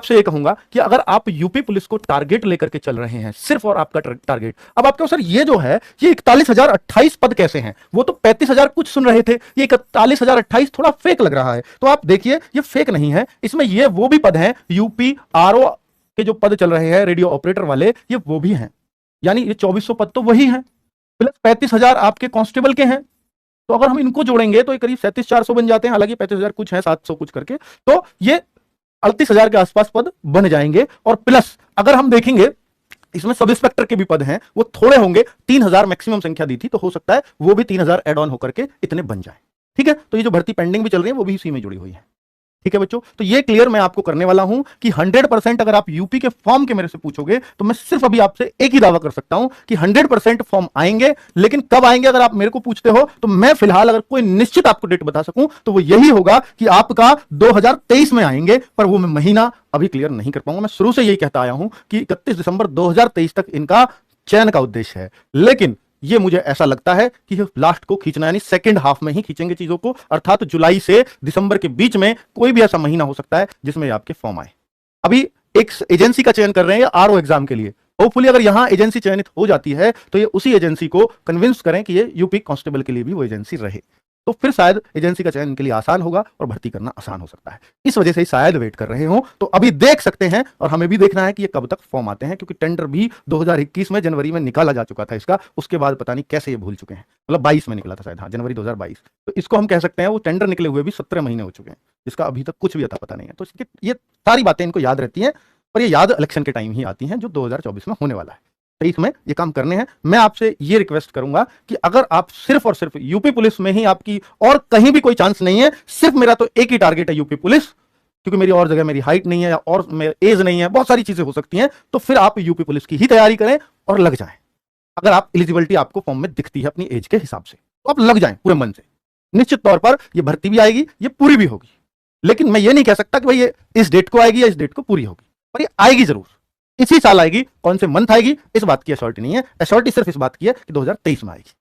आपसे ये कहूंगा कि अगर आप यूपी पुलिस को टारगेट लेकर के चल रहे हैं, सिर्फ और आपका टारगेट, अब आपके सर ये जो है ये 41,028 पद कैसे हैं? वो तो 35,000 कुछ सुन रहे थे, ये 41,028 थोड़ा फेक लग रहा है। तो आप देखिए ये फेक नहीं है, इसमें ये वो भी पद हैं, यूपी आरओ के जो पद चल रहे हैं रेडियो ऑपरेटर वाले, ये वो भी हैं, यानी ये 2400 पद तो वही हैं, प्लस 35,000 आपके कांस्टेबल के हैं। तो अगर हम इनको जोड़ेंगे तो ये करीब 37,400 बन जाते हैं, हालांकि 35,000 कुछ है, 700 कुछ करके, तो ये 38,000 के आसपास पद बन जाएंगे। और प्लस अगर हम देखेंगे इसमें सब इंस्पेक्टर के भी पद हैं, वो थोड़े होंगे, 3,000 मैक्सिमम संख्या दी थी, तो हो सकता है वो भी 3,000 एड ऑन होकर के इतने बन जाए। ठीक है, तो ये जो भर्ती पेंडिंग भी चल रही है वो भी इसी में जुड़ी हुई है। ठीक है बच्चों, तो ये क्लियर मैं आपको करने वाला हूं कि 100% अगर आप यूपी के फॉर्म के मेरे से पूछोगे तो मैं सिर्फ अभी आपसे एक ही दावा कर सकता हूं कि 100% फॉर्म आएंगे। लेकिन कब आएंगे अगर आप मेरे को पूछते हो तो मैं फिलहाल अगर कोई निश्चित आपको डेट बता सकूं तो वो यही होगा कि आपका 2023 में आएंगे, पर वो मैं महीना अभी क्लियर नहीं कर पाऊंगा। मैं शुरू से यही कहता आया हूं कि 31 दिसंबर 2023 तक इनका चयन का उद्देश्य है, लेकिन ये मुझे ऐसा लगता है कि लास्ट को खींचना, यानी सेकंड हाफ में ही खींचेंगे चीजों को, अर्थात जुलाई से दिसंबर के बीच में कोई भी ऐसा महीना हो सकता है जिसमें आपके फॉर्म आए। अभी एक एजेंसी का चयन कर रहे हैं आरओ एग्जाम के लिए, होपफुली अगर यहां एजेंसी चयनित हो जाती है तो ये उसी एजेंसी को कन्विंस करें कि ये यूपी कांस्टेबल के लिए भी वो एजेंसी रहे, तो फिर शायद एजेंसी का चयन इनके लिए आसान होगा और भर्ती करना आसान हो सकता है। इस वजह से शायद वेट कर रहे हो, तो अभी देख सकते हैं और हमें भी देखना है कि ये कब तक फॉर्म आते हैं, क्योंकि टेंडर भी 2021 में जनवरी में निकाला जा चुका था इसका, उसके बाद पता नहीं कैसे ये भूल चुके हैं, मतलब 22 में निकला था शायद, हाँ जनवरी 2022, तो इसको हम कह सकते हैं वो टेंडर निकले हुए भी 17 महीने हो चुके हैं, जिसका अभी तक कुछ भी अता पता नहीं है। तो ये सारी बातें इनको याद रहती हैं, पर ये याद इलेक्शन के टाइम ही आती हैं जो 2024 में होने वाला है। 23 में ये काम करने हैं। मैं आपसे ये रिक्वेस्ट करूंगा कि अगर आप सिर्फ और सिर्फ यूपी पुलिस में ही आपकी और कहीं भी कोई चांस नहीं है, सिर्फ मेरा तो एक ही टारगेट है यूपी पुलिस, क्योंकि मेरी और जगह मेरी हाइट नहीं है और मेरी एज नहीं है, बहुत सारी चीजें हो सकती हैं, तो फिर आप यूपी पुलिस की ही तैयारी करें और लग जाएं। अगर आप एलिजिबिलिटी आपको फॉर्म में दिखती है अपनी एज के हिसाब से तो आप लग जाएं पूरे मन से। निश्चित तौर पर ये भर्ती भी आएगी, ये पूरी भी होगी, लेकिन मैं ये नहीं कह सकता कि भाई ये इस डेट को आएगी या इस डेट को पूरी होगी, पर ये आएगी जरूर, इसी साल आएगी। कौन से मंथ आएगी इस बात की एश्योरिटी नहीं है, एश्योरिटी सिर्फ इस बात की है कि 2023 में आएगी।